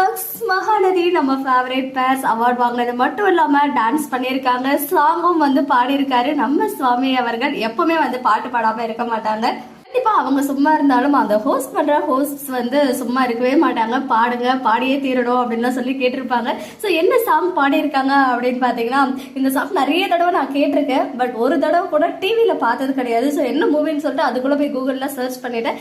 Tax Mahanadi நம்ம favourite purse award வாங்கினது மட்டும் இல்லாம டான்ஸ் பண்ணியிருக்காங்க, சாங்கும் வந்து பாடியிருக்காரு நம்ம சுவாமி அவர்கள். எப்பவுமே வந்து பாட்டு பாடாம இருக்க மாட்டாங்க. கண்டிப்பா அவங்க சும்மா இருந்தாலும் அந்த ஹோஸ்ட் பண்ற ஹோஸ்ட் வந்து சும்மா இருக்கவே மாட்டாங்க. பாடுங்க, பாடியே தீரணும் அப்படின்னு சொல்லி கேட்டிருப்பாங்க. ஸோ என்ன சாங் பாடியிருக்காங்க அப்படின்னு பாத்தீங்கன்னா, இந்த சாங் நிறைய தடவை நான் கேட்டிருக்கேன். பட் ஒரு தடவை கூட டிவியில பார்த்தது கிடையாது. ஸோ என்ன மூவின்னு சொல்லிட்டு அதுக்குள்ள போய் கூகுள்ல சர்ச் பண்ணிட்டேன்.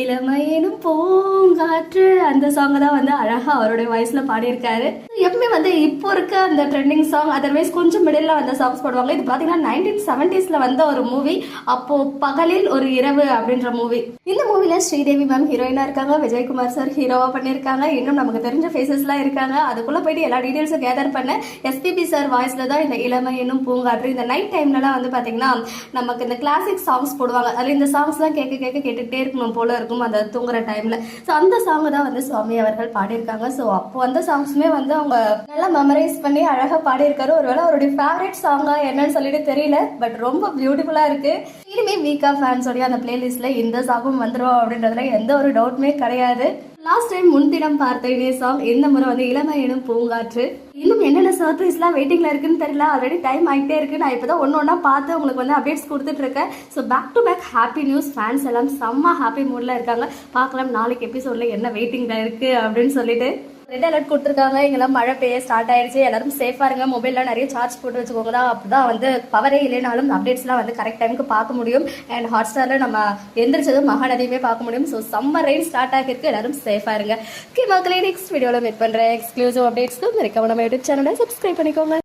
இளமையனும் பூங்காற்று அந்த சாங் தான் வந்து அழகா அவருடைய வாய்ஸ்ல பாடியிருக்காரு. எப்பவுமே வந்து இப்போ இருக்க அந்த ட்ரெண்டிங் சாங், அதர்வைஸ் கொஞ்சம் மிடில் அந்த சாங்ஸ் போடுவாங்க. இது பாத்தீங்கன்னா 1970s வந்த ஒரு மூவி. அப்போ பகலில் ஒரு இரவு அப்படின்ற மூவி. இந்த மூவில ஸ்ரீதேவி மேம் ஹீரோயினா இருக்காங்க, விஜயகுமார் சார் ஹீரோவா பண்ணிருக்காங்க. இன்னும் நமக்கு தெரிஞ்ச ஃபேசஸ் எல்லாம் இருக்காங்க. அதுக்குள்ள போயிட்டு எல்லா டீடைல்ஸும் கேதர் பண்ண எஸ்பிபி சார் வாய்ஸ்ல தான் இந்த இளமை என்னும் பூங்காற்று. இந்த நைட் டைம்லலாம் வந்து பாத்தீங்கன்னா நமக்கு இந்த கிளாசிக் சாங்ஸ் போடுவாங்க. அதில் இந்த சாங்ஸ் எல்லாம் கேட்டுக்கிட்டே இருக்கணும் போல இருக்கும் அந்த தூங்குற டைம்ல. ஸோ அந்த சாங் தான் வந்து சுவாமி அவர்கள் பாடியிருக்காங்க. ஸோ அப்போ அந்த சாங்ஸுமே வந்து அவங்க நல்லா மெமரைஸ் பண்ணி அழகா பாடியிருக்காரு. ஒருவேளை அவருடைய ஃபேவரட் சாங்கா என்னன்னு சொல்லிட்டு தெரியல, பட் ரொம்ப பியூட்டிஃபுல்லா இருக்கு. இனிமே வீக்கா ஃபேன்ஸோடைய அந்த பிளேலிஸ்ட்ல இந்த சாங்கும் வந்துடும் அப்படின்றதுல எந்த ஒரு டவுட்டுமே கிடையாது. லாஸ்ட் டைம் முன்தினம் பார்த்த இதே சாங் இந்த முறை வந்து இளமை எனும் பூங்காற்று. இன்னும் என்னென்ன சர்ப்ரைஸ்லாம் வெயிட்டிங்ல இருக்குன்னு தெரியல. ஆல்ரெடி டைம் ஆகிட்டே இருக்கு. நான் இப்போதான் ஒன்னா பார்த்து உங்களுக்கு வந்து அப்டேட்ஸ் கொடுத்துட்டு இருக்கேன். So back to back happy news. Fans எல்லாம் செம்ம ஹாப்பி மூட்ல இருக்காங்க. பார்க்கலாம் நாளைக்கு எபிசோட்ல என்ன வெயிட்டிங்ல இருக்கு அப்படின்னு சொல்லிட்டு. ரெட் அலர்ட் கொடுத்துருக்காங்க. இங்கெல்லாம் மழை பெய்ய ஸ்டார்ட் ஆயிடுச்சு. எல்லாரும் சேஃபா இருங்க. மொபைல்ல நிறைய சார்ஜ் போட்டு வச்சுக்கோங்க. தான் அப்பதான் வந்து பவரே இல்லைனாலும் அப்டேட்ஸ்லாம் வந்து கரெக்ட் டைமுக்கு பார்க்க முடியும். அண்ட் ஹாட்ஸ்டார்ல நம்ம எந்திரிச்சதும் மகாநதியுமே பார்க்க முடியும். ஸோ சம்மர் ரெயின் ஸ்டார்ட் ஆகிருக்கு. எல்லாரும் சேஃபா இருங்க. ஓகே மக்களே, நெக்ஸ்ட் வீடியோல மீட் பண்றேன். எக்ஸ்க்ளூசிவ் அப்டேட்ஸ்க்கு மறக்காம நம்ம யூடியூப் சேனலை சப்ஸ்கிரைப் பண்ணிக்கோங்க.